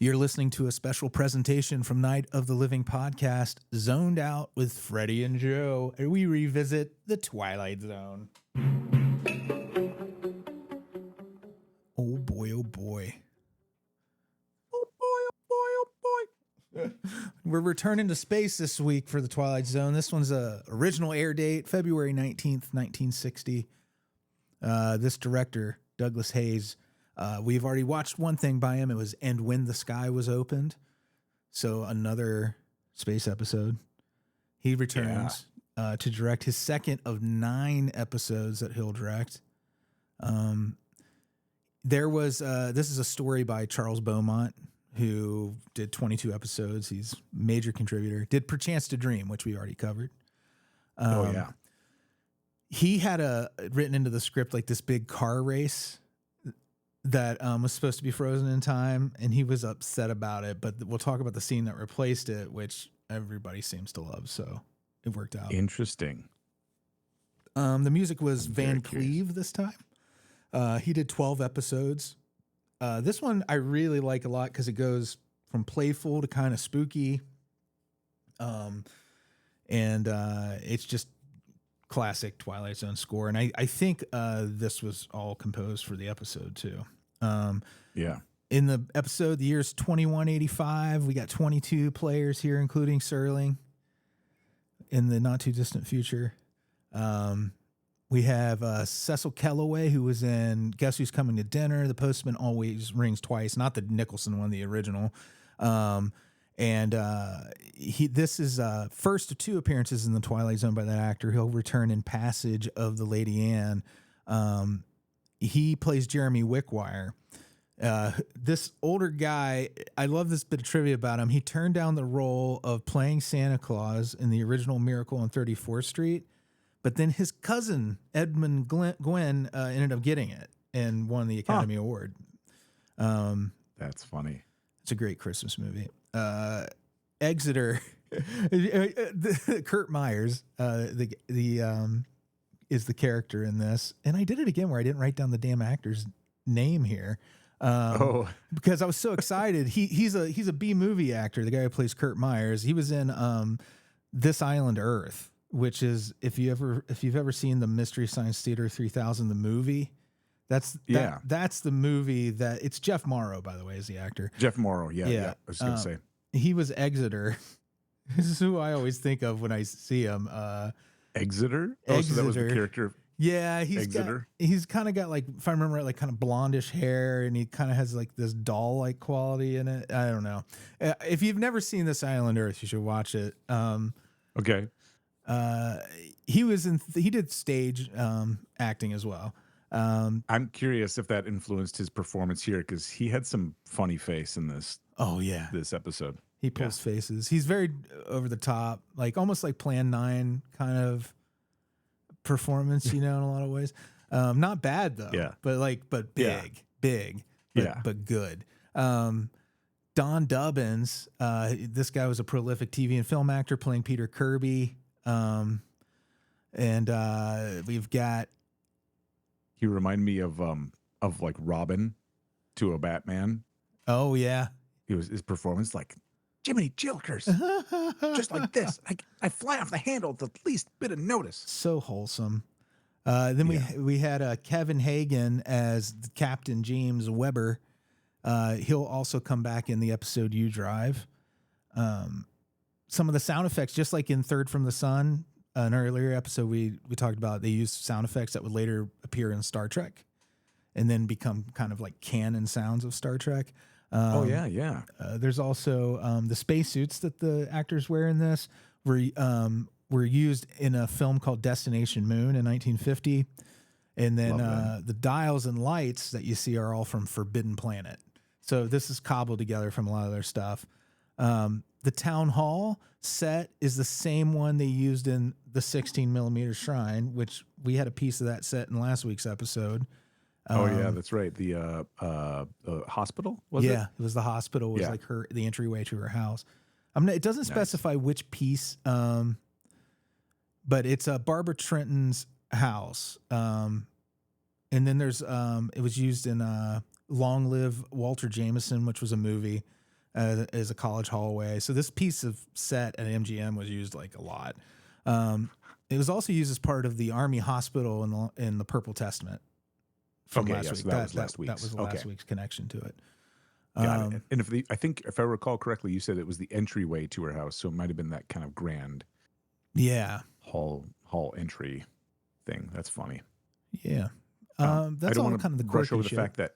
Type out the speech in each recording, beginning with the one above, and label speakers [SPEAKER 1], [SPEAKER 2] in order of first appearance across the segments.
[SPEAKER 1] You're listening to a special presentation from Night of the Living podcast, Zoned Out with Freddy and Joe, and we revisit the Twilight Zone. Oh boy, oh boy. Oh boy, oh boy, oh boy. We're returning to space this week for the Twilight Zone. This one's a original air date, February 19th, 1960. This director, Douglas Hayes, we've already watched one thing by him. It was And When the Sky Was Opened. So another space episode. He returns to direct his second of 9 episodes that he'll direct. There was, this is a story by Charles Beaumont, who did 22 episodes. He's a major contributor. Did Perchance to Dream, which we already covered. He had written into the script like this big car race that was supposed to be frozen in time, and he was upset about it. But we'll talk about the scene that replaced it, which everybody seems to love. So it worked out.
[SPEAKER 2] Interesting.
[SPEAKER 1] The music was Van Cleve this time. He did 12 episodes. This one I really like a lot because it goes from playful to kind of spooky. And it's just classic Twilight Zone score. And I think this was all composed for the episode too. In the episode, the year's 2185. We got 22 players here, including Serling in the not too distant future. We have Cecil Kellaway, who was in Guess Who's Coming to Dinner? The Postman Always Rings Twice, not the Nicholson one, the original. This is first of 2 appearances in the Twilight Zone by that actor. He'll return in Passage of the Lady Anne. He plays Jeremy Wickwire. This older guy, I love this bit of trivia about him. He turned down the role of playing Santa Claus in the original Miracle on 34th Street, but then his cousin, Edmund Gwen, ended up getting it and won the Academy Award.
[SPEAKER 2] That's funny.
[SPEAKER 1] It's a great Christmas movie. Exeter, Kurt Myers, is the character in this, and I did it again where I didn't write down the damn actor's name here, because I was so excited. He's a B movie actor. The guy who plays Kurt Myers. He was in This Island Earth, which is if you've ever seen the Mystery Science Theater 3000, the movie. That's the movie that it's Jeff Morrow, by the way, is the actor.
[SPEAKER 2] Jeff Morrow, yeah. I was gonna say
[SPEAKER 1] he was Exeter. This is who I always think of when I see him.
[SPEAKER 2] Exeter. Oh, so that was the character.
[SPEAKER 1] Yeah, he's kind of got, like, if I remember right, like kind of blondish hair, and he kind of has like this doll-like quality in it. I don't know. If you've never seen This Island Earth, you should watch it.
[SPEAKER 2] Okay.
[SPEAKER 1] He did stage acting as well.
[SPEAKER 2] I'm curious if that influenced his performance here, because he had some funny face in this.
[SPEAKER 1] Oh yeah,
[SPEAKER 2] this episode.
[SPEAKER 1] He pulls faces. He's very over the top, like almost like Plan 9 kind of performance, in a lot of ways. Not bad though.
[SPEAKER 2] Yeah.
[SPEAKER 1] But big, but good. Don Dubbins, this guy was a prolific TV and film actor playing Peter Kirby. We've got.
[SPEAKER 2] He reminded me of like Robin to a Batman.
[SPEAKER 1] Oh yeah.
[SPEAKER 2] His performance like Jiminy Jilkers, just like this. I fly off the handle at the least bit of notice.
[SPEAKER 1] So wholesome. Then we had Kevin Hagen as Captain James Weber. He'll also come back in the episode You Drive. Some of the sound effects, just like in Third from the Sun, an earlier episode we talked about, they used sound effects that would later appear in Star Trek and then become kind of like canon sounds of Star Trek. There's also the spacesuits that the actors wear in this were used in a film called Destination Moon in 1950. And then the dials and lights that you see are all from Forbidden Planet. So this is cobbled together from a lot of their stuff. The town hall set is the same one they used in the 16 millimeter shrine, which we had a piece of that set in last week's episode.
[SPEAKER 2] That's right. The hospital, was it?
[SPEAKER 1] Yeah, it was the hospital. Was like the entryway to her house. It doesn't specify which piece, but it's Barbara Trenton's house. And then there's it was used in Long Live Walter Jameson, which was a movie. as a college hallway. So this piece of set at MGM was used like a lot. It was also used as part of the Army Hospital in the Purple Testament from last week.
[SPEAKER 2] So that was last week's.
[SPEAKER 1] That was last week's connection to it.
[SPEAKER 2] Got it. And I think if I recall correctly, you said it was the entryway to her house, so it might have been that kind of grand, hall entry thing. That's funny.
[SPEAKER 1] Yeah,
[SPEAKER 2] I
[SPEAKER 1] that's
[SPEAKER 2] don't
[SPEAKER 1] all
[SPEAKER 2] want
[SPEAKER 1] kind of the
[SPEAKER 2] brush over the
[SPEAKER 1] shit.
[SPEAKER 2] fact that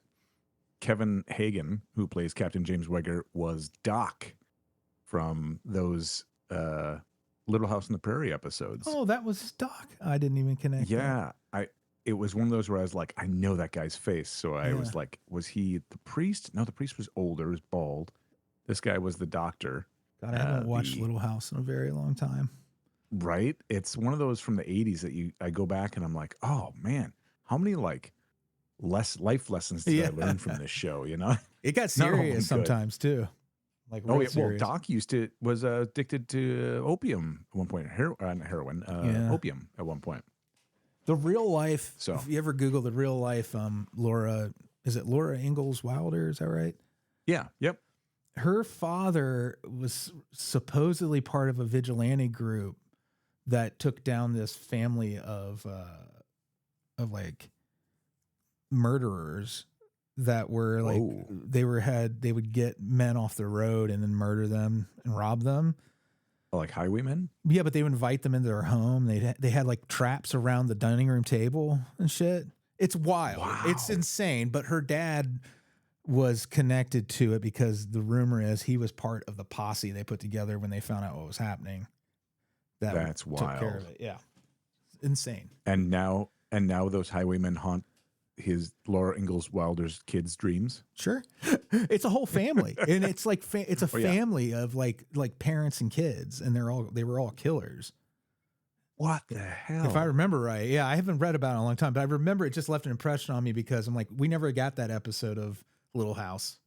[SPEAKER 2] Kevin Hagen, who plays Captain James Wegger, was Doc from those Little House on the Prairie episodes.
[SPEAKER 1] Oh, that was Doc. I didn't even connect.
[SPEAKER 2] Yeah, it was one of those where I was like, I know that guy's face. So I was like, was he the priest? No, the priest was older, he was bald. This guy was the doctor.
[SPEAKER 1] God, I haven't watched Little House in a very long time.
[SPEAKER 2] Right? It's one of those from the 80s that I go back and I'm like, oh man, how many like life lessons did I learn from this show? You know,
[SPEAKER 1] it got serious sometimes too. Like,
[SPEAKER 2] oh yeah, well, Doc was addicted to opium at one point, heroin, opium at one point.
[SPEAKER 1] The real life.
[SPEAKER 2] So
[SPEAKER 1] if you ever Google the real life, Laura Ingalls Wilder? Is that right?
[SPEAKER 2] Yeah. Yep.
[SPEAKER 1] Her father was supposedly part of a vigilante group that took down this family of like murderers that were like they would get men off the road and then murder them and rob them.
[SPEAKER 2] Like highwaymen?
[SPEAKER 1] Yeah, but they would invite them into their home. They had like traps around the dining room table and shit. It's wild. Wow. It's insane. But her dad was connected to it because the rumor is he was part of the posse they put together when they found out what was happening.
[SPEAKER 2] That's wild.
[SPEAKER 1] Took care of it. Yeah, insane.
[SPEAKER 2] And now those highwaymen haunt his Laura Ingalls Wilder's kids' dreams.
[SPEAKER 1] Sure, it's a whole family, and it's like it's a family of like parents and kids, and they were all killers.
[SPEAKER 2] What the hell?
[SPEAKER 1] If I remember right, yeah, I haven't read about it in a long time, but I remember it just left an impression on me because I'm like, we never got that episode of Little House.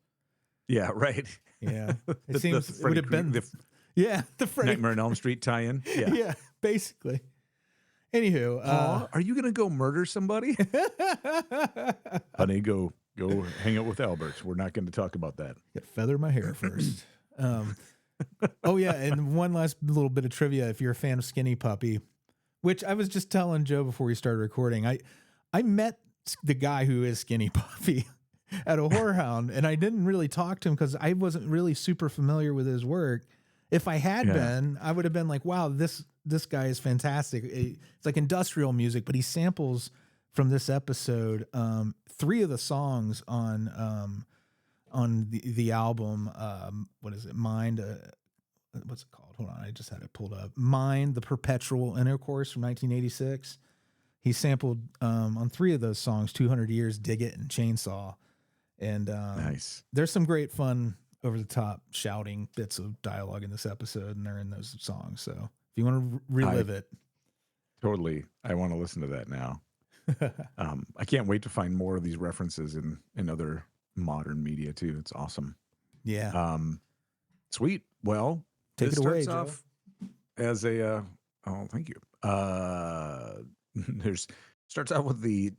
[SPEAKER 2] Yeah, right.
[SPEAKER 1] Yeah, it seems it would have been the Freddy
[SPEAKER 2] Nightmare on Elm Street tie-in. Yeah,
[SPEAKER 1] yeah, basically. Anywho,
[SPEAKER 2] are you gonna go murder somebody? Honey, go hang out with Albert. We're not going to talk about that.
[SPEAKER 1] Feather my hair first. Oh yeah, and one last little bit of trivia. If you're a fan of Skinny Puppy, which I was just telling Joe before we started recording, I met the guy who is Skinny Puppy at a horror hound, and I didn't really talk to him because I wasn't really super familiar with his work. If I had been, I would have been like, wow, this guy is fantastic. It's like industrial music, but he samples from this episode 3 of the songs on the album. What is it? Mind. What's it called? Hold on, I just had it pulled up. Mind, the Perpetual Intercourse from 1986. He sampled on 3 of those songs, 200 Years, Dig It, and Chainsaw. And
[SPEAKER 2] nice.
[SPEAKER 1] There's some great fun over the top shouting bits of dialogue in this episode, and they're in those songs. So if you want to relive it,
[SPEAKER 2] totally, I want to listen to that now. I can't wait to find more of these references in other modern media too. It's awesome.
[SPEAKER 1] Yeah.
[SPEAKER 2] Sweet. Well,
[SPEAKER 1] take it away,
[SPEAKER 2] starts off as a thank you. Starts out with the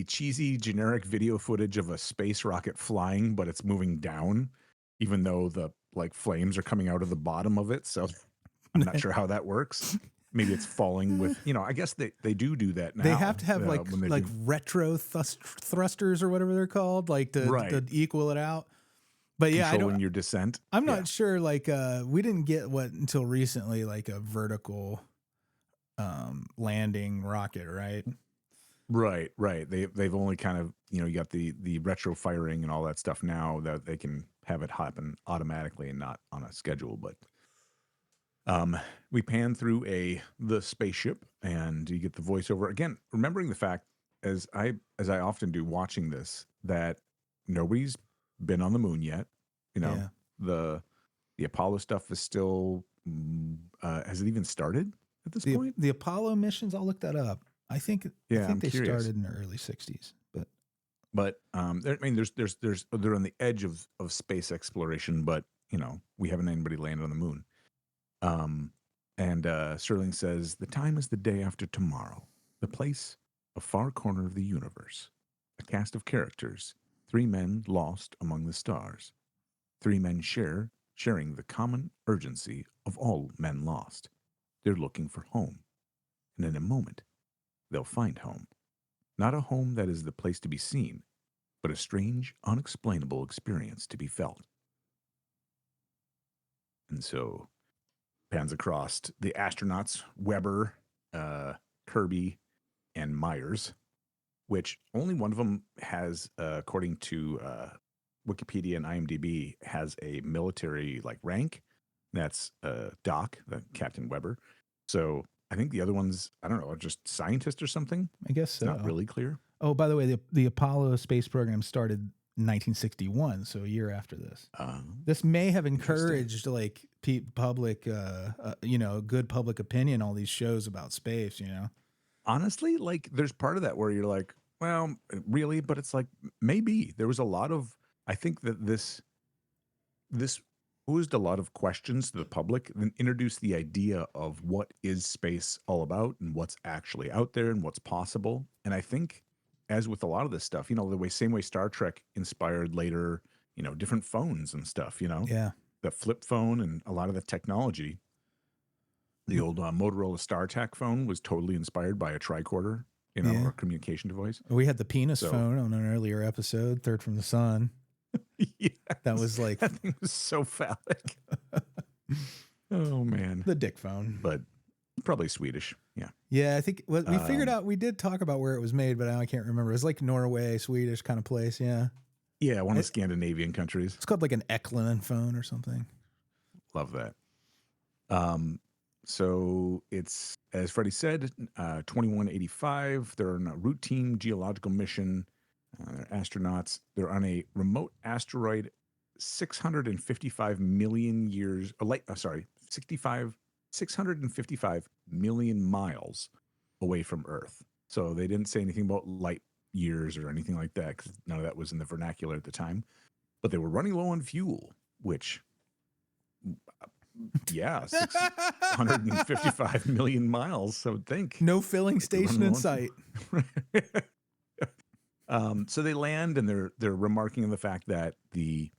[SPEAKER 2] cheesy generic video footage of a space rocket flying, but it's moving down, even though the like flames are coming out of the bottom of it. So I'm not sure how that works. Maybe it's falling with, I guess they do that now.
[SPEAKER 1] They have to have like retro thrusters or whatever they're called, like to equal it out. But yeah,
[SPEAKER 2] controlling your descent.
[SPEAKER 1] I'm not sure. Like we didn't get until recently, like a vertical landing rocket, right?
[SPEAKER 2] Right. They've only kind of, you got the retro firing and all that stuff now that they can have it happen automatically and not on a schedule. But we pan through the spaceship and you get the voiceover again, remembering the fact as I often do watching this, that nobody's been on the moon yet. The Apollo stuff is still has it even started at this point?
[SPEAKER 1] The Apollo missions, I'll look that up. I think they
[SPEAKER 2] curious.
[SPEAKER 1] started in the early 60s,
[SPEAKER 2] but they're on the edge of space exploration, but we haven't anybody landed on the moon. And Serling says, the time is the day after tomorrow, the place, a far corner of the universe, a cast of characters, 3 men lost among the stars. 3 men share sharing the common urgency of all men lost. They're looking for home. And in a moment, they'll find home. Not a home that is the place to be seen, but a strange, unexplainable experience to be felt. And so, pans across the astronauts, Weber, Kirby, and Myers, which only one of them has, according to Wikipedia and IMDb, has a military like rank. That's Doc, the Captain Weber. So I think the other ones, I don't know, are just scientists or something.
[SPEAKER 1] I guess so.
[SPEAKER 2] It's not really clear.
[SPEAKER 1] Oh, by the way, the Apollo space program started in 1961, so a year after this. This may have encouraged like public, good public opinion. All these shows about space,
[SPEAKER 2] Honestly, like there's part of that where you're like, well, really, but it's like maybe there was a lot of. I think that this posed a lot of questions to the public, then introduced the idea of what is space all about and what's actually out there and what's possible. And I think, as with a lot of this stuff, the same way Star Trek inspired later, different phones and stuff,
[SPEAKER 1] Yeah.
[SPEAKER 2] The flip phone and a lot of the technology. The old Motorola StarTAC phone was totally inspired by a tricorder, or communication device.
[SPEAKER 1] We had the penis phone on an earlier episode, Third from the Sun.
[SPEAKER 2] Yeah,
[SPEAKER 1] that was like
[SPEAKER 2] that thing was so phallic. Oh man,
[SPEAKER 1] the dick phone,
[SPEAKER 2] but probably Swedish.
[SPEAKER 1] Yeah. I think we figured out. We did talk about where it was made, but I can't remember. It was like Norway, Swedish kind of place. Yeah,
[SPEAKER 2] one of the Scandinavian countries.
[SPEAKER 1] It's called like an Eklund phone or something.
[SPEAKER 2] Love that. So it's, as Freddy said, 2185. They're on a routine geological mission. They're astronauts. They're on a remote asteroid 655 million years, 655 million miles away from Earth. So they didn't say anything about light years or anything like that, because none of that was in the vernacular at the time. But they were running low on fuel, which... 655 million miles, I would think.
[SPEAKER 1] No filling station in sight.
[SPEAKER 2] So they land, and they're remarking on the fact that the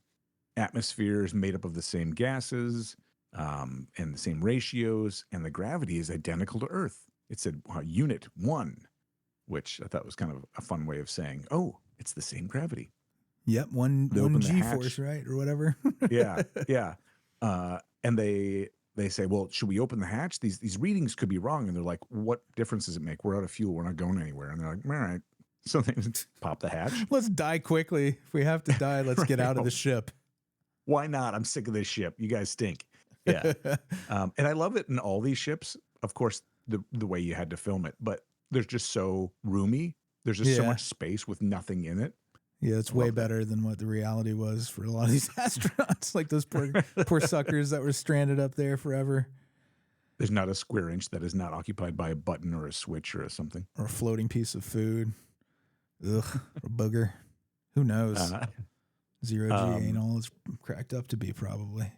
[SPEAKER 2] atmosphere is made up of the same gases and the same ratios, and the gravity is identical to Earth. It said Unit 1, which I thought was kind of a fun way of saying, oh, it's the same gravity.
[SPEAKER 1] Yep, one G-force, right, or whatever.
[SPEAKER 2] Yeah. And they say, well, should we open the hatch? These readings could be wrong. And they're like, what difference does it make? We're out of fuel. We're not going anywhere. And they're like, all right. So they pop the hatch.
[SPEAKER 1] Let's die quickly. If we have to die, let's get out of the ship.
[SPEAKER 2] Why not? I'm sick of this ship. You guys stink. Yeah. And I love it in all these ships. Of course, the way you had to film it. But they're just so roomy. There's just so much space with nothing in it.
[SPEAKER 1] Yeah, it's way better than what the reality was for a lot of these astronauts, like those poor suckers that were stranded up there forever.
[SPEAKER 2] There's not a square inch that is not occupied by a button or a switch or something.
[SPEAKER 1] Or a floating piece of food. Ugh, a booger. Who knows? Zero G ain't all it's cracked up to be, probably.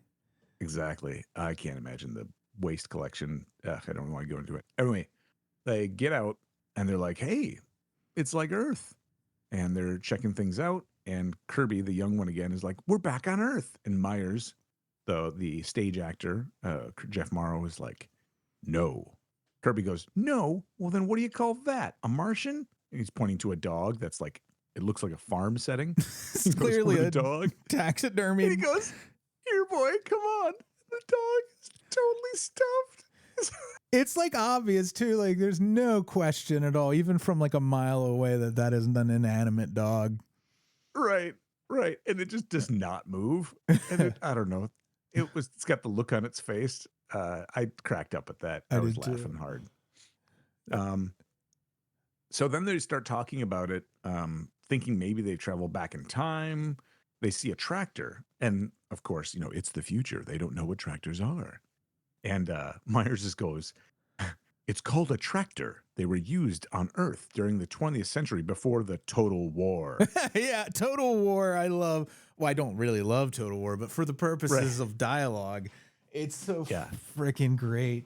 [SPEAKER 2] Exactly. I can't imagine the waste collection. I don't want to go into it. Anyway, they get out, and they're like, hey, it's like Earth. And they're checking things out, and Kirby, the young one again, is like, we're back on Earth. And Myers, the stage actor, Jeff Morrow, is like, no. Kirby goes, no? Well, then what do you call that? A Martian? And he's pointing to a dog that's like, it looks like a farm setting.
[SPEAKER 1] It's clearly a dog. Taxidermy.
[SPEAKER 2] And he goes, here, boy, come on. The dog is totally stuffed.
[SPEAKER 1] It's like obvious too. Like there's no question at all, even from like a mile away, that isn't an inanimate dog.
[SPEAKER 2] Right. And it just does not move. And I don't know. It's got the look on its face. I cracked up at that. I was laughing hard. So then they start talking about it, thinking maybe they travel back in time. They see a tractor. And of course, it's the future. They don't know what tractors are. And Myers just goes, it's called a tractor. They were used on Earth during the 20th century before the Total War.
[SPEAKER 1] Yeah, Total War. I love. Well, I don't really love Total War, but for the purposes of dialogue, it's so freaking great.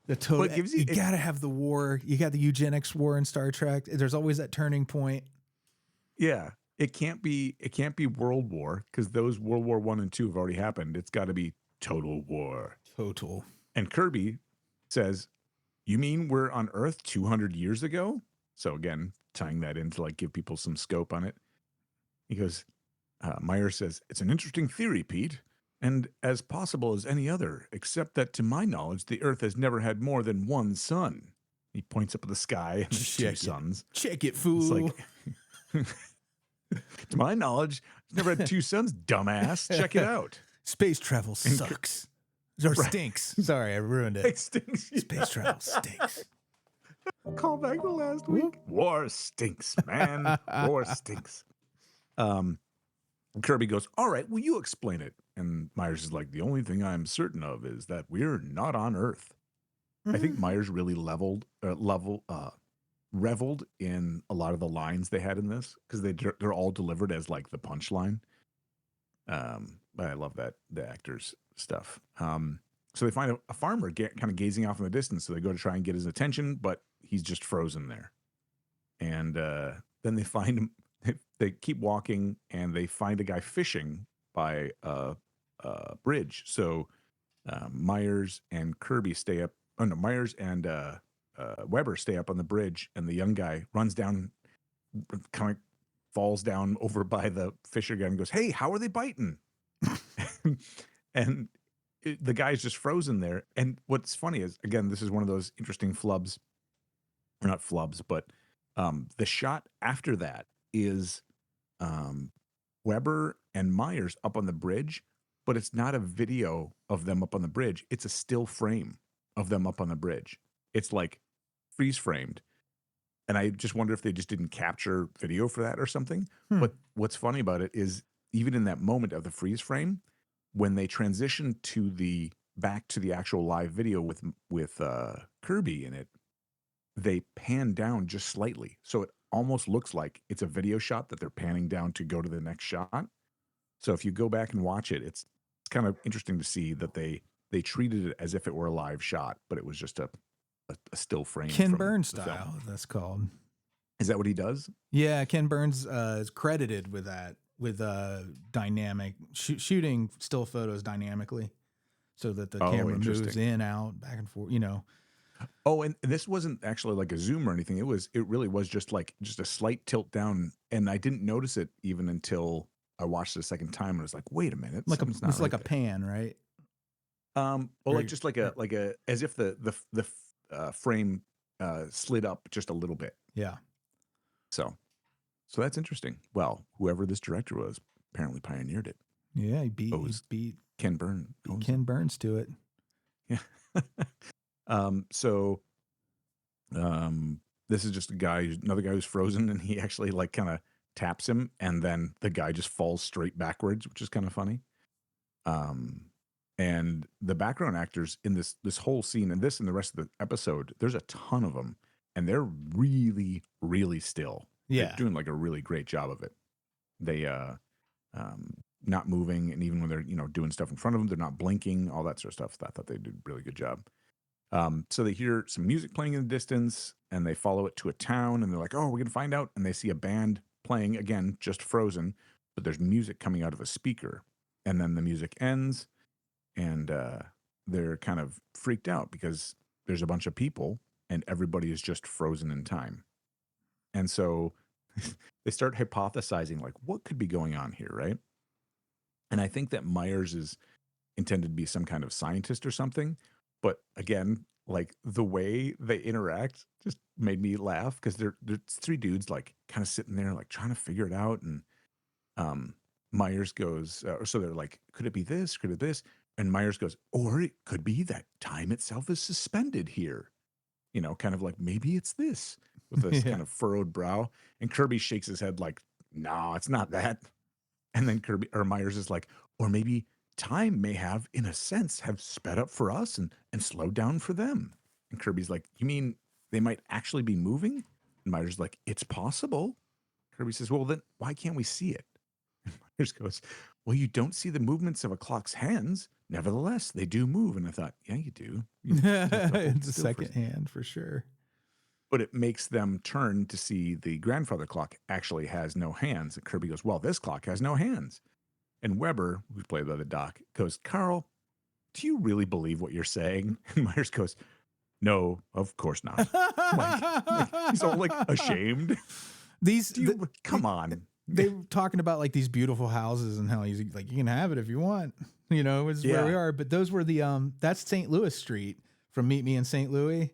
[SPEAKER 1] The total. You got to have the war. You got the eugenics war in Star Trek. There's always that turning point.
[SPEAKER 2] Yeah. it can't be World War, because those World War I and II have already happened. It's got to be total war.
[SPEAKER 1] Total.
[SPEAKER 2] And Kirby says, "You mean we're on Earth 200 years ago?" So again, tying that in to like give people some scope on it. He goes, Myers says, "It's an interesting theory, Pete, and as possible as any other, except that to my knowledge, the Earth has never had more than one sun." He points up at the sky and there's two suns.
[SPEAKER 1] Check it, fool.
[SPEAKER 2] It's like, to my knowledge, it's never had two suns, dumbass. Check it out.
[SPEAKER 1] Space travel sucks. Or stinks. Sorry, I ruined it.
[SPEAKER 2] It stinks.
[SPEAKER 1] Space travel stinks.
[SPEAKER 2] Call back to last week. War stinks, man. War stinks. Kirby goes, "All right, will you explain it?" And Myers is like, "The only thing I'm certain of is that we're not on Earth." I think Myers really reveled in a lot of the lines they had in this, because they're all delivered as like the punchline. But I love that, the actors stuff. So they find a farmer kind of gazing off in the distance. So they go to try and get his attention, but he's just frozen there. And then they find him. They keep walking and they find a guy fishing by a bridge. So Myers and Kirby stay up. Oh no, Myers and Weber stay up on the bridge, and the young guy runs down, kind of falls down over by the fisher guy and goes, "Hey, how are they biting?" And the guy's just frozen there. And what's funny is, again, this is one of those interesting flubs, or not flubs, but the shot after that is Weber and Myers up on the bridge, but it's not a video of them up on the bridge. It's a still frame of them up on the bridge. It's like freeze framed. And I just wonder if they just didn't capture video for that or something. But what's funny about it is, even in that moment of the freeze frame, when they transition to back to the actual live video with Kirby in it, they pan down just slightly. So it almost looks like it's a video shot that they're panning down to go to the next shot. So if you go back and watch it, it's kind of interesting to see that they treated it as if it were a live shot, but it was just a still frame.
[SPEAKER 1] Ken Burns style, that's called.
[SPEAKER 2] Is that what he does?
[SPEAKER 1] Yeah, Ken Burns is credited with that, with dynamic shooting still photos dynamically, so that the camera moves in, out, back and forth.
[SPEAKER 2] Oh, and this wasn't actually like a zoom or anything. It really was just a slight tilt down, and I didn't notice it even until I watched it a second time, and I was like, "Wait a minute,
[SPEAKER 1] it's like a pan, right?"
[SPEAKER 2] Like a as if the frame slid up just a little bit.
[SPEAKER 1] Yeah.
[SPEAKER 2] So that's interesting. Well, whoever this director was apparently pioneered it.
[SPEAKER 1] Yeah, he beat
[SPEAKER 2] Ken Burns.
[SPEAKER 1] Ken Burns to it.
[SPEAKER 2] Yeah. This is just another guy who's frozen, and he actually like kind of taps him, and then the guy just falls straight backwards, which is kind of funny. And the background actors in this whole scene, and the rest of the episode, there's a ton of them, and they're really, really still.
[SPEAKER 1] Yeah,
[SPEAKER 2] they're doing like a really great job of it. They not moving, and even when they're doing stuff in front of them, they're not blinking, all that sort of stuff. I thought they did a really good job. So they hear some music playing in the distance, and they follow it to a town, and they're like, "Oh, we're gonna find out." And they see a band playing, again, just frozen, but there's music coming out of a speaker, and then the music ends. And they're kind of freaked out because there's a bunch of people and everybody is just frozen in time. And so they start hypothesizing, like, what could be going on here, right? And I think that Myers is intended to be some kind of scientist or something. But again, like, the way they interact just made me laugh, because they're three dudes like kind of sitting there like trying to figure it out. And Myers goes, so they're like, could it be this? Could it be this? And Myers goes, or it could be that time itself is suspended here. Kind of like, maybe it's this, with this kind of furrowed brow. And Kirby shakes his head like, no, it's not that. And then Myers is like, or maybe time may have, in a sense, have sped up for us and slowed down for them. And Kirby's like, you mean they might actually be moving? And Myers is like, it's possible. Kirby says, well, then why can't we see it? And Myers goes, well, you don't see the movements of a clock's hands. Nevertheless, they do move. And I thought, yeah, you do.
[SPEAKER 1] It's a second hand for sure.
[SPEAKER 2] but it makes them turn to see the grandfather clock actually has no hands. And Kirby goes, well, this clock has no hands. And Weber, who's played by the doc, goes, Carl, do you really believe what you're saying? And Myers goes, no, of course not. He's all like ashamed. Come on.
[SPEAKER 1] They were talking about like these beautiful houses and how he's like, you can have it if you want, you know, is where we are. But those were that's St. Louis Street from Meet Me in St. Louis,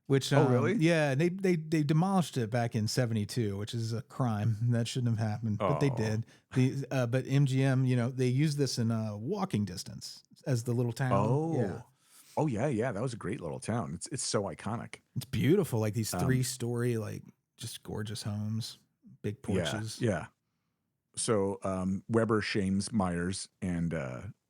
[SPEAKER 1] which,
[SPEAKER 2] oh, really?
[SPEAKER 1] Yeah. They demolished it back in 1972, which is a crime that shouldn't have happened, but they did. But MGM, you know, they used this in walking distance as the little town.
[SPEAKER 2] Oh, yeah. Oh yeah. That was a great little town. It's so iconic.
[SPEAKER 1] It's beautiful. Like these 3-story, like just gorgeous homes, big porches.
[SPEAKER 2] Yeah. So Weber shames Myers, and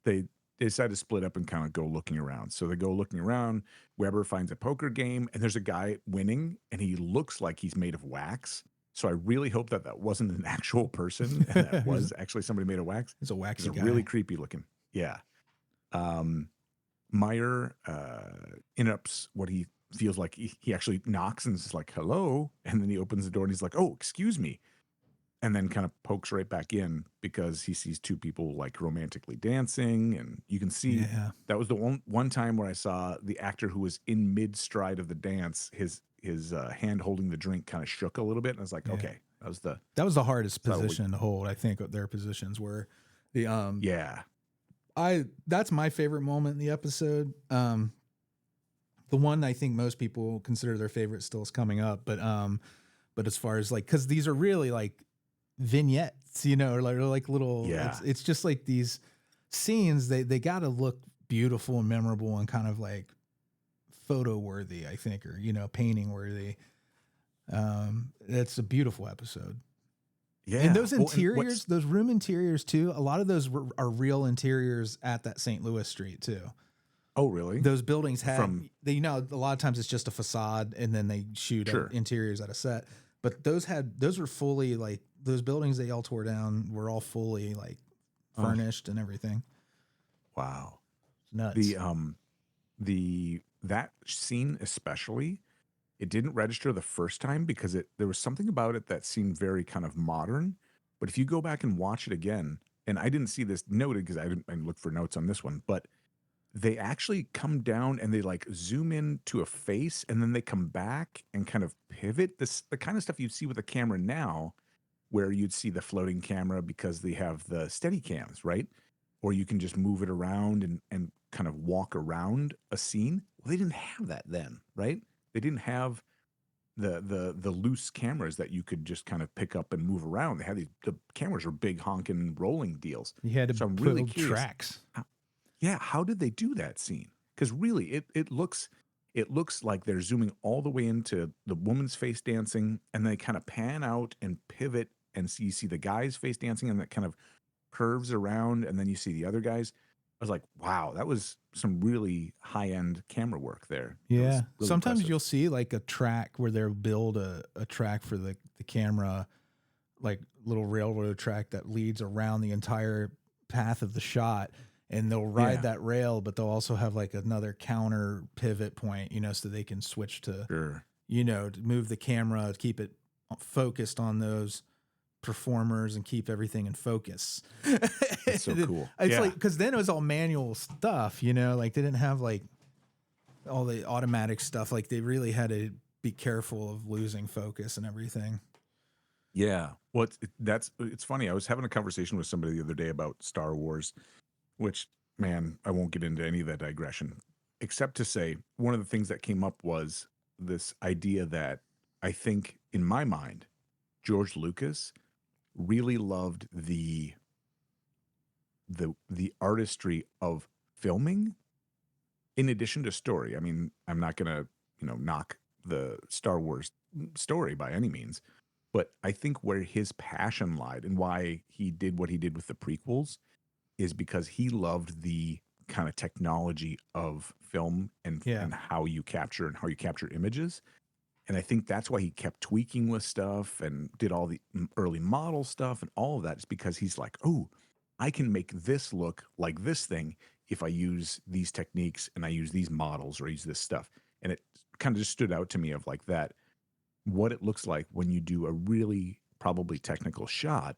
[SPEAKER 2] they decide to split up and kind of go looking around. So they go looking around. Weber finds a poker game, and there's a guy winning, and he looks like he's made of wax. So I really hope that wasn't an actual person, and that was actually somebody made of wax.
[SPEAKER 1] It's a waxy guy.
[SPEAKER 2] Really creepy looking. Yeah. Meyer interrupts what he feels like. He actually knocks and is like, hello. And then he opens the door and he's like, oh, excuse me. And then kind of pokes right back in because he sees two people like romantically dancing. And you can see that was the one time where I saw the actor who was in mid stride of the dance, his hand holding the drink kind of shook a little bit. And I was like, okay, that was the
[SPEAKER 1] hardest position to hold. I think their positions were that's my favorite moment in the episode. The one I think most people consider their favorite still is coming up, but as far as like, cause these are really like vignettes, you know, or like little, it's just like these scenes, they got to look beautiful and memorable and kind of like photo worthy, I think, or, you know, painting worthy. It's a beautiful episode. Yeah. And those interiors, those room interiors too, a lot of those are real interiors at that St. Louis Street too.
[SPEAKER 2] Oh, really?
[SPEAKER 1] Those buildings had, you know, a lot of times it's just a facade and then they shoot interiors at a set. But those were fully like, those buildings they all tore down were all fully like furnished and everything.
[SPEAKER 2] Wow.
[SPEAKER 1] Nuts.
[SPEAKER 2] That scene especially, it didn't register the first time because there was something about it that seemed very kind of modern. But if you go back and watch it again, and I didn't see this noted because I didn't look for notes on this one, but they actually come down and they like zoom in to a face and then they come back and kind of pivot. The kind of stuff you'd see with a camera now, where you'd see the floating camera because they have the steady cams, right? Or you can just move it around and kind of walk around a scene. Well, they didn't have that then, right? They didn't have the loose cameras that you could just kind of pick up and move around. They had the cameras were big honking rolling deals.
[SPEAKER 1] You had to
[SPEAKER 2] so I'm
[SPEAKER 1] put
[SPEAKER 2] really curious,
[SPEAKER 1] tracks.
[SPEAKER 2] How did they do that scene? Because really, it looks like they're zooming all the way into the woman's face dancing, and they kind of pan out and pivot, and you see the guy's face dancing, and that kind of curves around, and then you see the other guys. I was like, wow, that was some really high-end camera work there.
[SPEAKER 1] Yeah.
[SPEAKER 2] Really
[SPEAKER 1] Sometimes
[SPEAKER 2] impressive.
[SPEAKER 1] you'll see like a track where they'll build a track for the camera, like little railroad track that leads around the entire path of the shot. And they'll ride that rail, but they'll also have like another counter pivot point, you know, so they can switch to, you know, to move the camera, keep it focused on those performers and keep everything in focus.
[SPEAKER 2] It's so cool.
[SPEAKER 1] It's like, because then it was all manual stuff, you know, like they didn't have like all the automatic stuff. Like they really had to be careful of losing focus and everything.
[SPEAKER 2] Yeah. Well, it's funny. I was having a conversation with somebody the other day about Star Wars, which, man, I won't get into any of that digression, except to say one of the things that came up was this idea that I think, in my mind, George Lucas really loved the artistry of filming in addition to story. I mean, I'm not going to, you know, knock the Star Wars story by any means, but I think where his passion lied and why he did what he did with the prequels is because he loved the kind of technology of film and how you capture images. And I think that's why he kept tweaking with stuff and did all the early model stuff and all of that is because he's like, oh, I can make this look like this thing if I use these techniques and I use these models or use this stuff. And it kind of just stood out to me of like that what it looks like when you do a really probably technical shot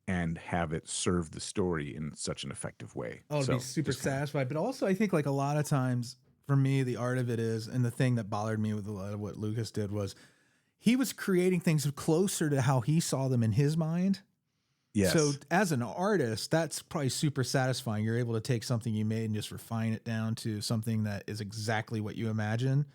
[SPEAKER 2] and have it serve the story in such an effective way.
[SPEAKER 1] Oh, to be super satisfied. But also, I think like a lot of times for me, the art of it is, and the thing that bothered me with a lot of what Lucas did was he was creating things closer to how he saw them in his mind.
[SPEAKER 2] Yes.
[SPEAKER 1] So as an artist, that's probably super satisfying. You're able to take something you made and just refine it down to something that is exactly what you imagine.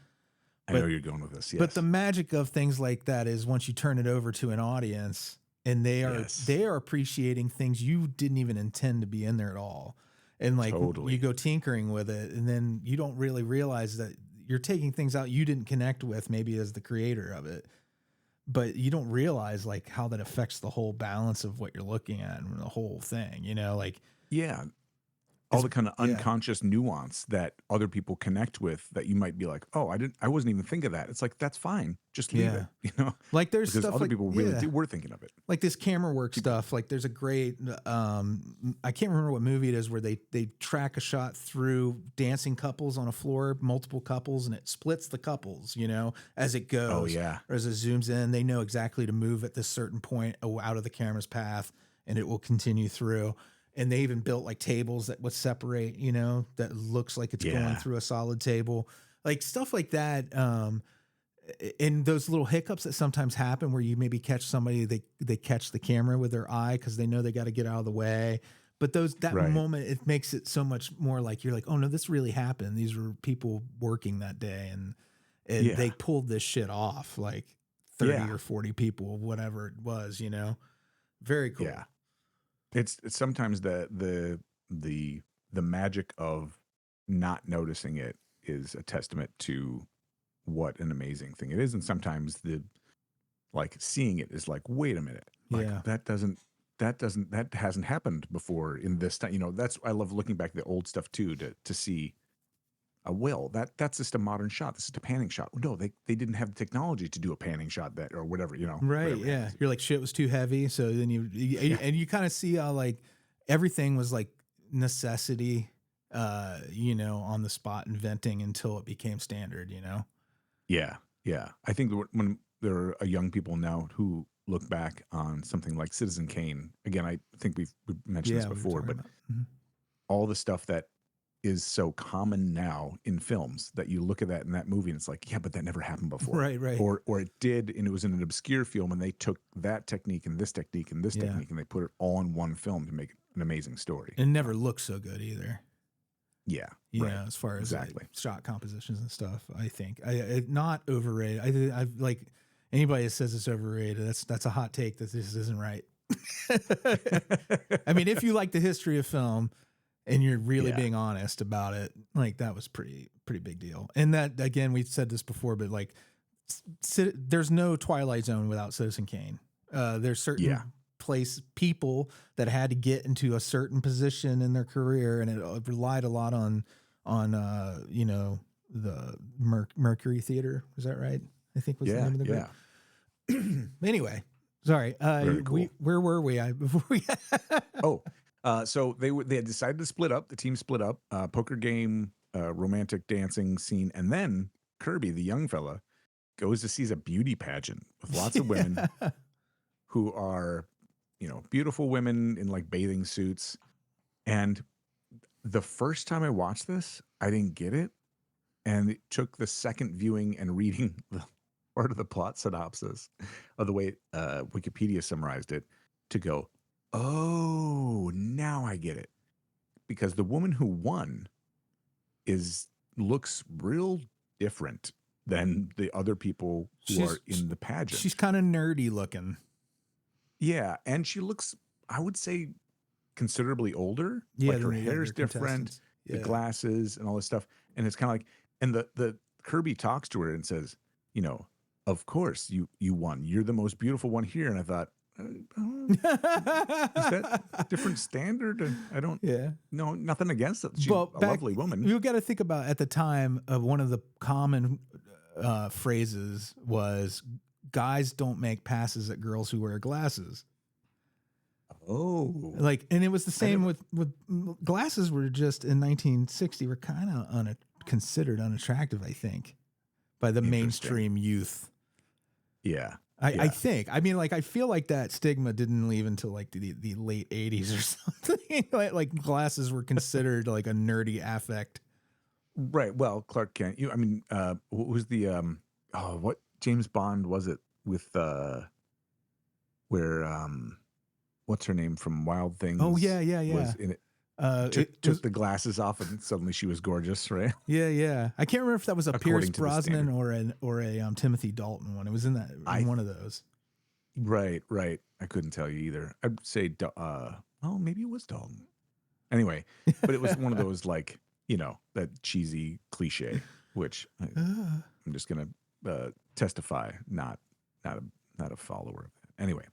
[SPEAKER 2] I know you're going with this. Yes.
[SPEAKER 1] But the magic of things like that is once you turn it over to an audience and they are appreciating things you didn't even intend to be in there at all. And like you go tinkering with it, and then you don't really realize that you're taking things out you didn't connect with maybe as the creator of it. But you don't realize like how that affects the whole balance of what you're looking at and the whole thing, you know, like,
[SPEAKER 2] yeah, all the kind of unconscious nuance that other people connect with that you might be like, oh, I wasn't even thinking of that. It's like, that's fine. Just leave it, you know,
[SPEAKER 1] like there's
[SPEAKER 2] because
[SPEAKER 1] stuff
[SPEAKER 2] other
[SPEAKER 1] like,
[SPEAKER 2] people really were thinking of it.
[SPEAKER 1] Like this camera work stuff. Like there's a great, I can't remember what movie it is where they track a shot through dancing couples on a floor, multiple couples, and it splits the couples, you know, as it goes.
[SPEAKER 2] Oh yeah.
[SPEAKER 1] Or as it zooms in, they know exactly to move at this certain point out of the camera's path, and it will continue through. And they even built like tables that would separate, you know, that looks like it's going through a solid table, like stuff like that. And those little hiccups that sometimes happen where you maybe catch somebody, they catch the camera with their eye because they know they got to get out of the way. But that moment, it makes it so much more like you're like, oh no, this really happened. These were people working that day, and they pulled this shit off, like 30 or 40 people, whatever it was, you know. Very cool.
[SPEAKER 2] Yeah. It's sometimes the magic of not noticing it is a testament to what an amazing thing it is, and sometimes like seeing it is like, wait a minute, like that hasn't happened before in this time. You know, I love looking back at the old stuff too to see. That's just a modern shot. This is a panning shot. No, they didn't have the technology to do a panning shot that or whatever, you know.
[SPEAKER 1] Right, yeah. You're like, shit was too heavy. So then and you kind of see how like everything was like necessity, you know, on the spot inventing until it became standard, you know?
[SPEAKER 2] Yeah, yeah. I think when there are young people now who look back on something like Citizen Kane, again, I think we've mentioned this before, but all the stuff that is so common now in films that you look at that in that movie and it's like, yeah, but that never happened before.
[SPEAKER 1] Right.
[SPEAKER 2] Or it did, and it was in an obscure film, and they took that technique and this technique and this technique and they put it all in one film to make an amazing story.
[SPEAKER 1] It never looks so good either.
[SPEAKER 2] Yeah.
[SPEAKER 1] You know, as far as like shot compositions and stuff, I think I not overrated. I like anybody that says it's overrated. That's a hot take that this isn't right. I mean, if you like the history of film and you're really being honest about it, like that was pretty big deal. And that, again, we said this before, but like there's no Twilight Zone without Citizen Kane. There's certain people that had to get into a certain position in their career, and it relied a lot on you know, the Mercury Theater. Is that right? I think was the name of the group. Anyway, sorry.
[SPEAKER 2] Cool.
[SPEAKER 1] Where were we? Before we
[SPEAKER 2] so they had decided to split up. The team split up. Poker game, romantic dancing scene, and then Kirby, the young fella, goes to see a beauty pageant with lots of women who are, you know, beautiful women in like bathing suits. And the first time I watched this, I didn't get it, and it took the second viewing and reading the part of the plot synopsis of the way Wikipedia summarized it to go, oh, now I get it. Because the woman who won looks real different than the other people who are in the pageant.
[SPEAKER 1] She's kind of nerdy looking.
[SPEAKER 2] Yeah, and she looks, I would say, considerably older. Yeah, like her hair's different, the glasses and all this stuff. And it's kind of like, and the Kirby talks to her and says, you know, of course you won. You're the most beautiful one here. And I thought, is that a different standard? I don't no, nothing against it. She's a lovely woman.
[SPEAKER 1] You got to think about at the time of one of the common phrases was guys don't make passes at girls who wear glasses.
[SPEAKER 2] Oh,
[SPEAKER 1] like, and it was the same with glasses were just in 1960 were kind of considered unattractive, I think, by the mainstream youth.
[SPEAKER 2] Yeah.
[SPEAKER 1] I think. I mean, like, I feel like that stigma didn't leave until like the late 80s or something. like glasses were considered like a nerdy affect.
[SPEAKER 2] Right. Well, Clark Kent. What was the what James Bond was it with where what's her name from Wild
[SPEAKER 1] Oh
[SPEAKER 2] Things
[SPEAKER 1] yeah.
[SPEAKER 2] was in it. Took the glasses off and suddenly she was gorgeous, right?
[SPEAKER 1] Yeah. I can't remember if that was a Pierce
[SPEAKER 2] According to the
[SPEAKER 1] Brosnan
[SPEAKER 2] standard.
[SPEAKER 1] or a Timothy Dalton one. It was in one of those.
[SPEAKER 2] Right. I couldn't tell you either. I'd say well, maybe it was Dalton. Anyway, but it was one of those like, that cheesy cliche, which I'm just gonna testify, not a follower of that. Anyway,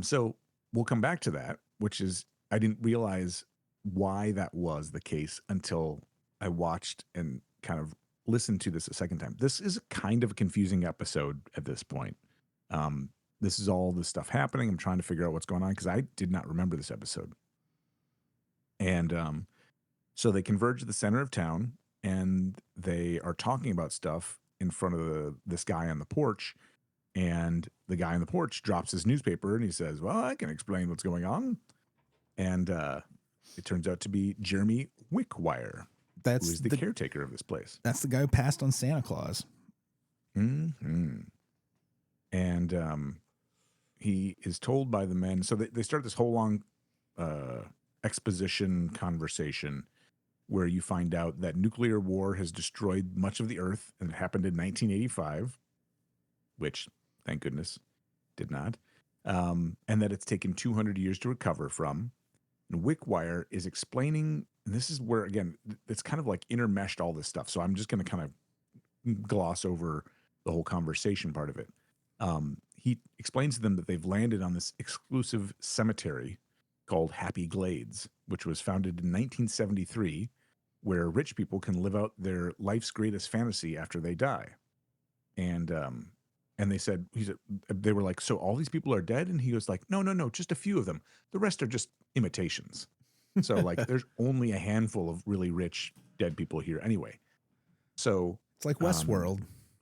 [SPEAKER 2] so we'll come back to that, which is I didn't realize why that was the case until I watched and kind of listened to this a second time. This is kind of a confusing episode at this point. This is all this stuff happening. I'm trying to figure out what's going on because I did not remember this episode. And so they converge at the center of town and they are talking about stuff in front of this guy on the porch. And the guy on the porch drops his newspaper and he says, well, I can explain what's going on. And it turns out to be Jeremy Wickwire, who is the caretaker of this place.
[SPEAKER 1] That's the guy who passed on Santa Claus.
[SPEAKER 2] Mm-hmm. And he is told by the men. So they start this whole long exposition conversation where you find out that nuclear war has destroyed much of the earth, and it happened in 1985, which, thank goodness, did not. And that it's taken 200 years to recover from. And Wickwire is explaining, and this is where, again, it's kind of like intermeshed all this stuff. So I'm just going to kind of gloss over the whole conversation part of it. He explains to them that they've landed on this exclusive cemetery called Happy Glades, which was founded in 1973, where rich people can live out their life's greatest fantasy after they die. And they were like, so all these people are dead? And he was like, no, just a few of them. The rest are just imitations. So like, there's only a handful of really rich dead people here anyway. So
[SPEAKER 1] it's like Westworld,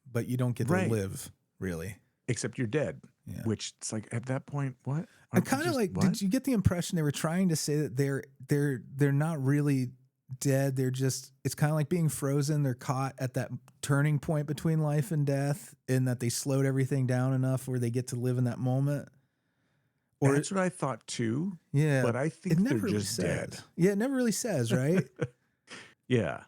[SPEAKER 1] but you don't get to live really.
[SPEAKER 2] Except you're dead, which it's like at that point, what?
[SPEAKER 1] I kind of like, what? Did you get the impression they were trying to say that they're not really dead? They're just, it's kind of like being frozen. They're caught at that turning point between life and death, and that they slowed everything down enough where they get to live in that moment.
[SPEAKER 2] Or that's what I thought too.
[SPEAKER 1] Yeah.
[SPEAKER 2] But I think they're really just dead.
[SPEAKER 1] Yeah. It never really says, right?
[SPEAKER 2] Yeah.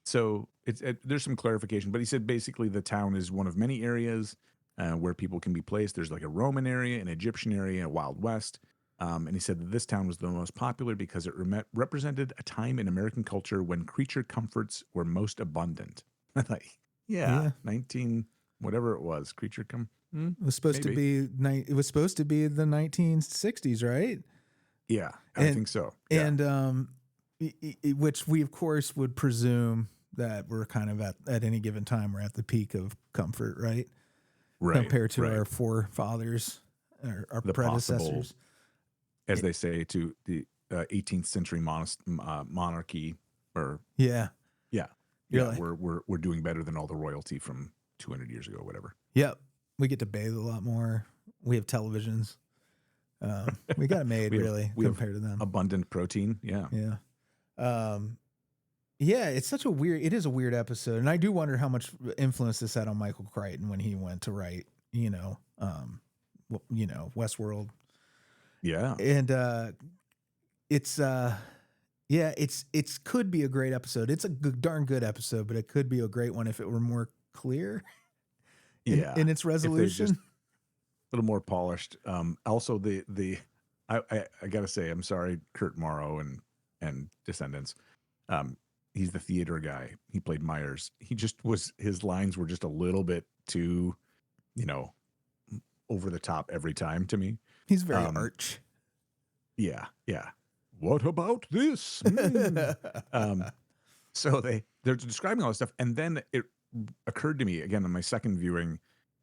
[SPEAKER 2] So there's some clarification, but he said basically the town is one of many areas where people can be placed. There's like a Roman area, an Egyptian area, a Wild West. And he said that this town was the most popular because it represented a time in American culture when creature comforts were most abundant. Like, 19, whatever it was, creature
[SPEAKER 1] it was supposed to be the 1960s, right?
[SPEAKER 2] Yeah, I think so. Yeah.
[SPEAKER 1] And which we of course would presume that we're kind of at any given time we're at the peak of comfort, right?
[SPEAKER 2] Right.
[SPEAKER 1] Compared to our forefathers, our predecessors.
[SPEAKER 2] As they say, to the 18th century monarchy, or we're doing better than all the royalty from 200 years ago, whatever.
[SPEAKER 1] Yep, we get to bathe a lot more. We have televisions. We got it made compared to them.
[SPEAKER 2] Abundant protein,
[SPEAKER 1] yeah. It's such a weird episode, and I do wonder how much influence this had on Michael Crichton when he went to write, Westworld.
[SPEAKER 2] Yeah.
[SPEAKER 1] And it's could be a great episode. It's a darn good episode, but it could be a great one if it were more clear in its resolution.
[SPEAKER 2] Just a little more polished. Also I gotta say, I'm sorry, Kurt Morrow and Descendants. He's the theater guy. He played Myers. His lines were just a little bit too, over the top every time to me.
[SPEAKER 1] He's very arch.
[SPEAKER 2] Yeah. What about this? So they're describing all this stuff. And then it occurred to me again on my second viewing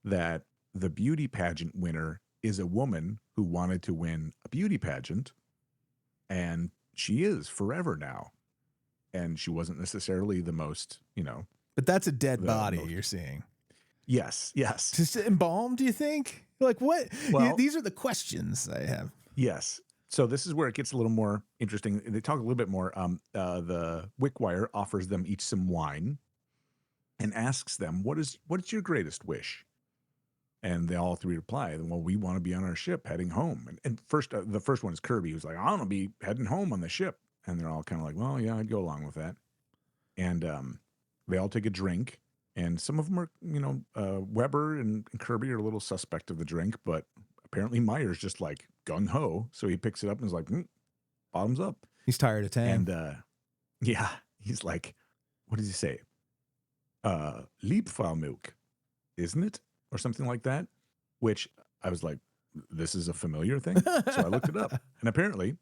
[SPEAKER 2] that the beauty pageant winner is a woman who wanted to win a beauty pageant. And she is forever now. And she wasn't necessarily the most,
[SPEAKER 1] But that's a dead body you're seeing.
[SPEAKER 2] Yes.
[SPEAKER 1] Just embalmed, do you think? Like what?
[SPEAKER 2] Well,
[SPEAKER 1] These are the questions I have.
[SPEAKER 2] yes. So this is where it gets a little more interesting. They talk a little bit more. The Wickwire offers them each some wine and asks them, what is your greatest wish? And they all three reply, well, we want to be on our ship heading home. And first, the first one is Kirby, who's like, I want to be heading home on the ship. And they're all kind of like, well, yeah, I'd go along with that. And they all take a drink. And some of them are, Weber and Kirby are a little suspect of the drink, but apparently Myers just like gung ho. So he picks it up and is like, bottoms up.
[SPEAKER 1] He's tired of Tang.
[SPEAKER 2] And yeah, he's like, what does he say? Liebfraumilch, isn't it? Or something like that, which I was like, this is a familiar thing. So I looked it up. And apparently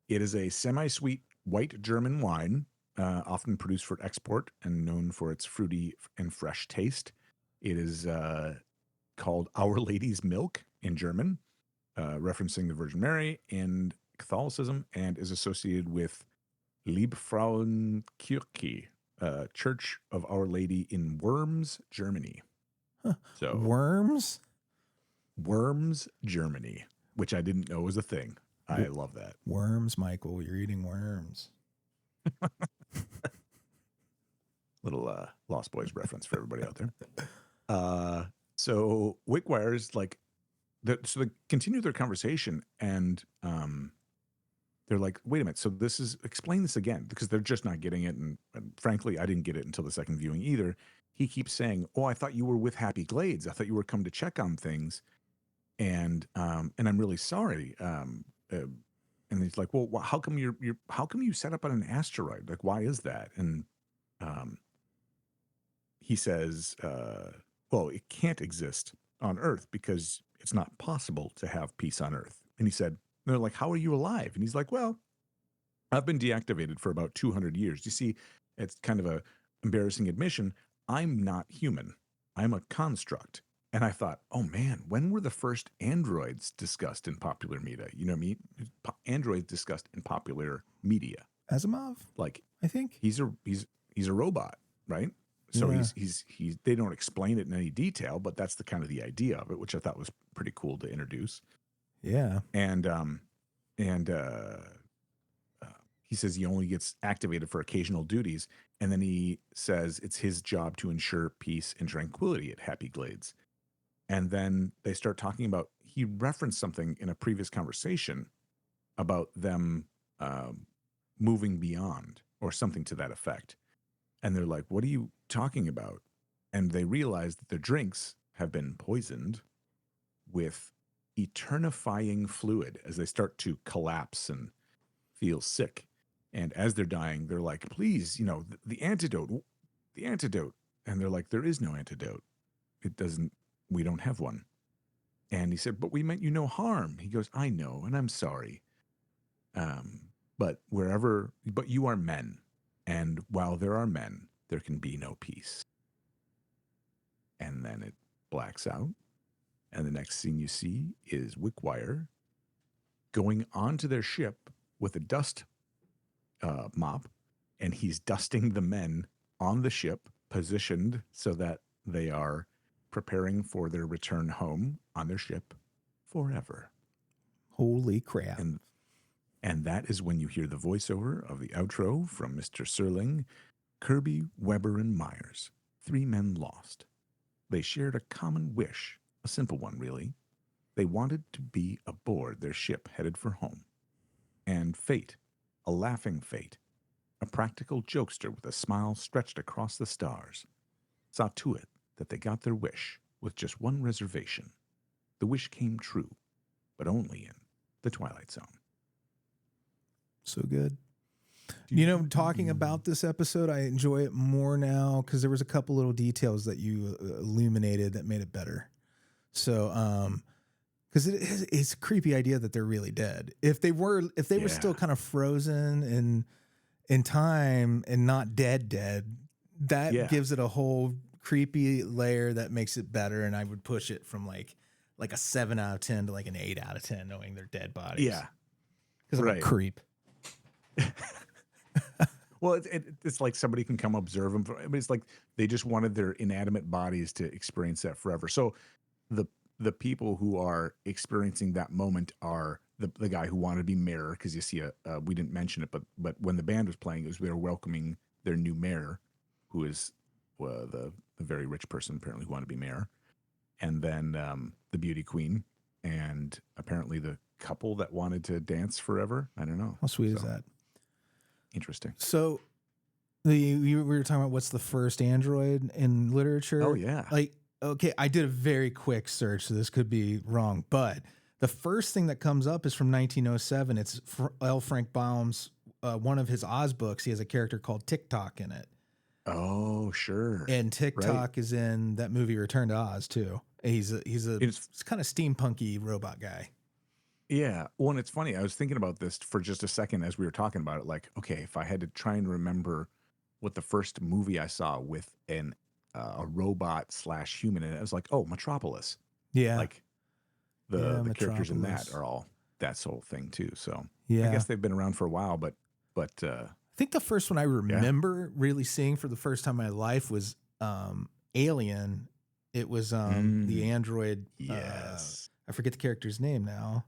[SPEAKER 2] it is a semi-sweet white German wine, often produced for export and known for its fruity and fresh taste. It is called Our Lady's Milk in German, referencing the Virgin Mary and Catholicism, and is associated with Liebfrauenkirche, Church of Our Lady in Worms, Germany. So
[SPEAKER 1] Worms,
[SPEAKER 2] Germany, which I didn't know was a thing. I love that.
[SPEAKER 1] Worms, Michael. You're eating worms.
[SPEAKER 2] Little Lost Boys reference for everybody out there. So Wickwire is like, so they continue their conversation, and they're like, wait a minute. So explain this again, because they're just not getting it. And frankly, I didn't get it until the second viewing either. He keeps saying, oh, I thought you were with Happy Glades. I thought you were come to check on things. And I'm really sorry. And he's like, well, how come how come you set up on an asteroid? Like, why is that? And he says, well, it can't exist on Earth because it's not possible to have peace on Earth. And he said, they're like, how are you alive? And he's like, well, I've been deactivated for about 200 years. You see, it's kind of a embarrassing admission. I'm not human. I'm a construct. And I thought, oh man, when were the first androids discussed in popular media? You know what I mean? Androids discussed in popular media.
[SPEAKER 1] Asimov,
[SPEAKER 2] like
[SPEAKER 1] I think
[SPEAKER 2] he's a robot, right? So
[SPEAKER 1] yeah.
[SPEAKER 2] he's they don't explain it in any detail, but that's the kind of the idea of it, which I thought was pretty cool to introduce.
[SPEAKER 1] Yeah.
[SPEAKER 2] And he says he only gets activated for occasional duties. And then he says it's his job to ensure peace and tranquility at Happy Glades. And then they start talking about, he referenced something in a previous conversation about them moving beyond or something to that effect. And they're like, what are you talking about? And they realize that their drinks have been poisoned with eternifying fluid as they start to collapse and feel sick. And as they're dying, they're like, please, the antidote. And they're like, there is no antidote. We don't have one. And he said, but we meant you no harm. He goes, I know, and I'm sorry. But you are men. And while there are men, there can be no peace. And then it blacks out. And the next scene you see is Wickwire going onto their ship with a dust mop, and he's dusting the men on the ship, positioned so that they are preparing for their return home on their ship forever.
[SPEAKER 1] Holy crap.
[SPEAKER 2] And that is when you hear the voiceover of the outro from Mr. Serling, Kirby, Weber, and Myers, 3 men lost. They shared a common wish, a simple one, really. They wanted to be aboard their ship headed for home. And fate, a laughing fate, a practical jokester with a smile stretched across the stars, saw to it that they got their wish with just one reservation. The wish came true, but only in the Twilight Zone.
[SPEAKER 1] So good. Talking about this episode, I enjoy it more now because there was a couple little details that you illuminated that made it better. So, because it's a creepy idea that they're really dead. If they were still kind of frozen in time and not dead, that gives it a whole creepy layer that makes it better. And I would push it from like a 7 out of 10 to like an 8 out of 10, knowing they're dead bodies.
[SPEAKER 2] Yeah,
[SPEAKER 1] because I'm a creep.
[SPEAKER 2] Well, it's like somebody can come observe them. I mean, it's like they just wanted their inanimate bodies to experience that forever. So the the people who are experiencing that moment are the guy who wanted to be mayor, because you see we didn't mention it, but when the band was playing, it was they were welcoming their new mayor, who is the very rich person apparently who wanted to be mayor, and then the beauty queen, and apparently the couple that wanted to dance forever. I don't know.
[SPEAKER 1] How sweet is that?
[SPEAKER 2] Interesting.
[SPEAKER 1] So we were talking about what's the first android in literature.
[SPEAKER 2] Oh yeah.
[SPEAKER 1] Like, okay, I did a very quick search, so this could be wrong, but the first thing that comes up is from 1907. It's L. Frank Baum's one of his Oz books. He has a character called TikTok in it.
[SPEAKER 2] Oh, sure.
[SPEAKER 1] And TikTok is in that movie Return to Oz too. He's kind of steampunky robot guy.
[SPEAKER 2] Yeah. Well, and it's funny. I was thinking about this for just a second as we were talking about it. Like, okay, if I had to try and remember what the first movie I saw with a robot / human in it, I was like, oh, Metropolis.
[SPEAKER 1] Yeah.
[SPEAKER 2] Like the characters in that are all that whole thing too. So
[SPEAKER 1] yeah,
[SPEAKER 2] I guess they've been around for a while, but
[SPEAKER 1] I think the first one I remember really seeing for the first time in my life was Alien. It was the android.
[SPEAKER 2] Yes.
[SPEAKER 1] I forget the character's name now.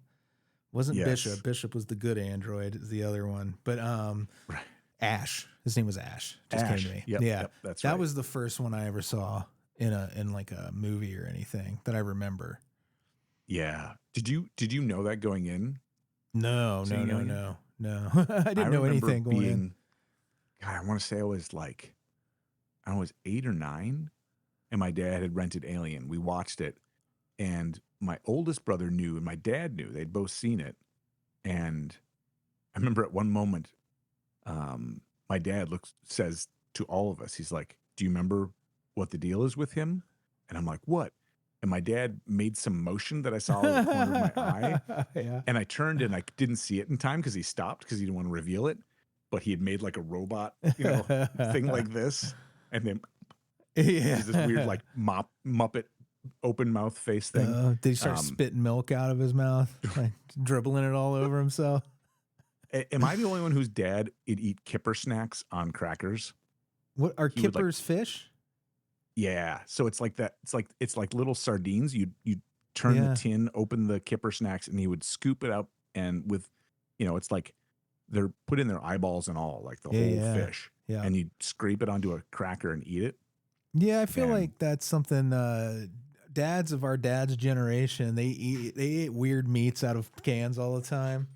[SPEAKER 1] Wasn't Bishop. Bishop was the good android, is the other one. But
[SPEAKER 2] right.
[SPEAKER 1] Ash. His name was Ash. Just came to me.
[SPEAKER 2] Yep, that's right.
[SPEAKER 1] That was the first one I ever saw in like a movie or anything that I remember.
[SPEAKER 2] Yeah. Did you know that going in?
[SPEAKER 1] No. I didn't know anything going in.
[SPEAKER 2] God, I want to say I was 8 or 9, and my dad had rented Alien. We watched it, and my oldest brother knew, and my dad knew. They'd both seen it, and I remember at one moment, my dad says to all of us, he's like, "Do you remember what the deal is with him?" And I'm like, "What?" And my dad made some motion that I saw in the corner of my eye, and I turned and I didn't see it in time because he stopped because he didn't want to reveal it. But he had made like a robot, thing like this, and then this weird like Muppet open mouth face thing.
[SPEAKER 1] Did he start spitting milk out of his mouth, like dribbling it all over himself?
[SPEAKER 2] Am I the only one whose dad would eat kipper snacks on crackers?
[SPEAKER 1] What are kippers? Fish?
[SPEAKER 2] Yeah, so it's like that. It's like little sardines. You turn the tin, open the kipper snacks, and he would scoop it up, and with, it's like they're put in their eyeballs and all, like the whole fish. Yeah, and you scrape it onto a cracker and eat it.
[SPEAKER 1] Yeah, I feel like that's something. Dads of our dad's generation, they eat weird meats out of cans all the time.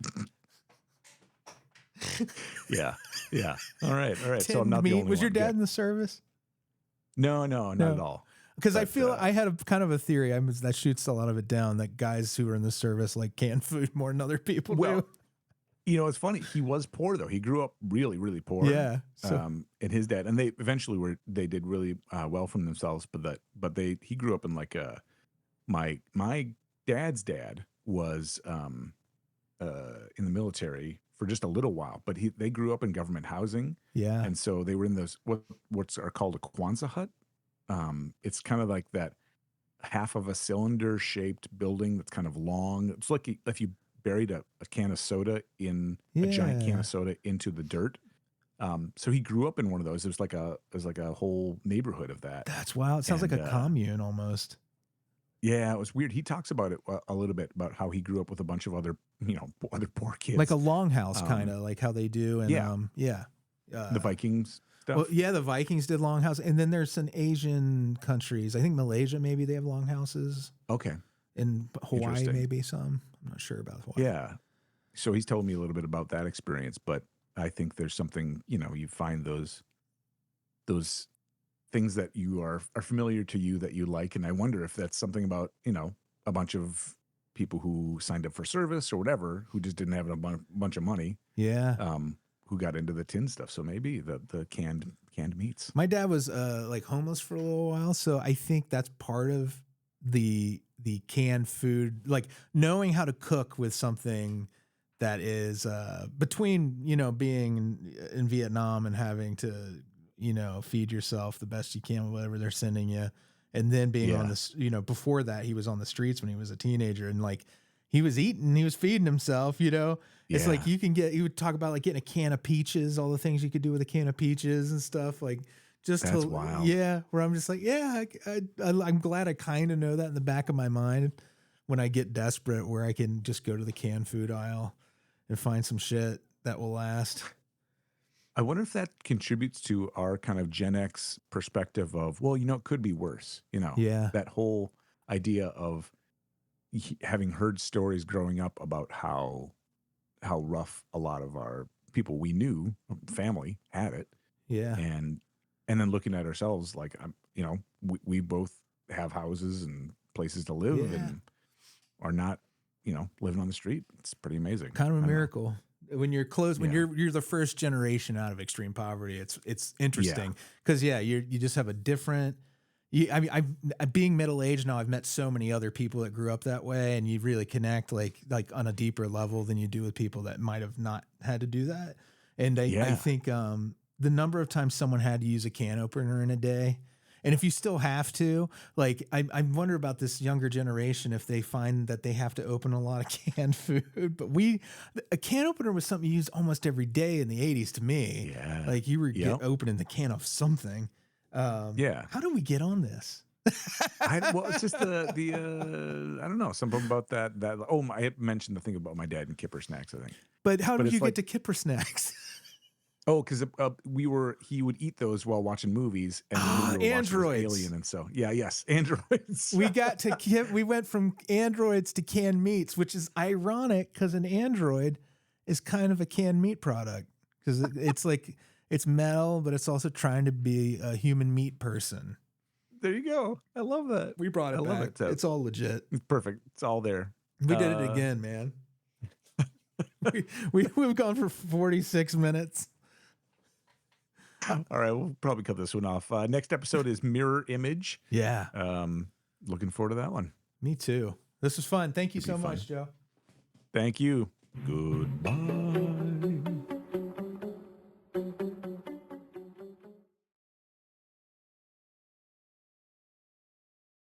[SPEAKER 2] Yeah. All right. So I'm not
[SPEAKER 1] meat.
[SPEAKER 2] the only one.
[SPEAKER 1] Was your dad in the service?
[SPEAKER 2] No, not at all.
[SPEAKER 1] Because I feel I had a kind of a theory that shoots a lot of it down, that guys who are in the service like canned food more than other people do.
[SPEAKER 2] It's funny. He was poor though. He grew up really, really poor.
[SPEAKER 1] Yeah.
[SPEAKER 2] And his dad, and they eventually they did really well for themselves. But he grew up in like my dad's dad was in the military for just a little while, but they grew up in government housing. Yeah. And so they were in those what's are called a Kwanzaa hut. It's kind of like that half of a cylinder shaped building that's kind of long. It's like if you buried a can of soda in a giant can of soda into the dirt. So he grew up in one of those. There's like a whole neighborhood of that.
[SPEAKER 1] That's wild. It sounds like a commune almost.
[SPEAKER 2] Yeah, it was weird. He talks about it a little bit, about how he grew up with a bunch of other poor kids.
[SPEAKER 1] Like a longhouse kind of, like how they do. And
[SPEAKER 2] the Vikings stuff.
[SPEAKER 1] Well, yeah, the Vikings did longhouse. And then there's some Asian countries. I think Malaysia, maybe they have longhouses.
[SPEAKER 2] Okay.
[SPEAKER 1] In Hawaii, maybe some. I'm not sure about Hawaii.
[SPEAKER 2] Yeah. So he's told me a little bit about that experience, but I think there's something, you find those things that you are familiar to you that you like. And I wonder if that's something about, a bunch of people who signed up for service or whatever, who just didn't have a bunch of money. Yeah. Who got into the tin stuff. So maybe the canned meats.
[SPEAKER 1] My dad was like homeless for a little while. So I think that's part of the canned food, like knowing how to cook with something that is between, being in Vietnam and having to, feed yourself the best you can with whatever they're sending you. And then being on this, before that, he was on the streets when he was a teenager, and like he was eating, he was feeding himself, you know. It's like you would talk about like getting a can of peaches, all the things you could do with a can of peaches and stuff. Like just
[SPEAKER 2] that's wild.
[SPEAKER 1] Yeah, where I'm just like, yeah, I'm glad I kind of know that in the back of my mind when I get desperate, where I can just go to the canned food aisle and find some shit that will last.
[SPEAKER 2] I wonder if that contributes to our kind of Gen X perspective of, well, you know, it could be worse. You know, that whole idea of having heard stories growing up about how rough a lot of our people we knew, family, had it.
[SPEAKER 1] Yeah.
[SPEAKER 2] And then looking at ourselves like, you know, we both have houses and places to live and are not, you know, living on the street. It's pretty amazing.
[SPEAKER 1] Kind of a miracle. When you're close, when you're the first generation out of extreme poverty, it's interesting because you just have a different. I'm being middle aged now. I've met so many other people that grew up that way, and you really connect like on a deeper level than you do with people that might have not had to do that. And I think the number of times someone had to use a can opener in a day. And if you still have to, like, I wonder about this younger generation if they find that they have to open a lot of canned food. But a can opener was something you used almost every day in the 80s to me. Yeah. Like you were opening the can of something. How do we get on this?
[SPEAKER 2] Well, it's just the I don't know, something about that. I mentioned the thing about my dad and Kipper snacks, I think.
[SPEAKER 1] But how did you get to Kipper snacks?
[SPEAKER 2] Oh, because he would eat those while watching movies, and we were
[SPEAKER 1] androids,
[SPEAKER 2] Alien, and so androids.
[SPEAKER 1] We went from androids to canned meats, which is ironic because an android is kind of a canned meat product because it's like it's metal, but it's also trying to be a human meat person.
[SPEAKER 2] There you go. I love that.
[SPEAKER 1] We brought it back. It's all legit.
[SPEAKER 2] It's perfect. It's all there.
[SPEAKER 1] We did it again, man. We've gone for 46 minutes.
[SPEAKER 2] All right, we'll probably cut this one off. Next episode is Mirror Image.
[SPEAKER 1] Yeah.
[SPEAKER 2] Looking forward to that one.
[SPEAKER 1] Me too. This was fun. Thank you so much, Joe.
[SPEAKER 2] Thank you. Goodbye.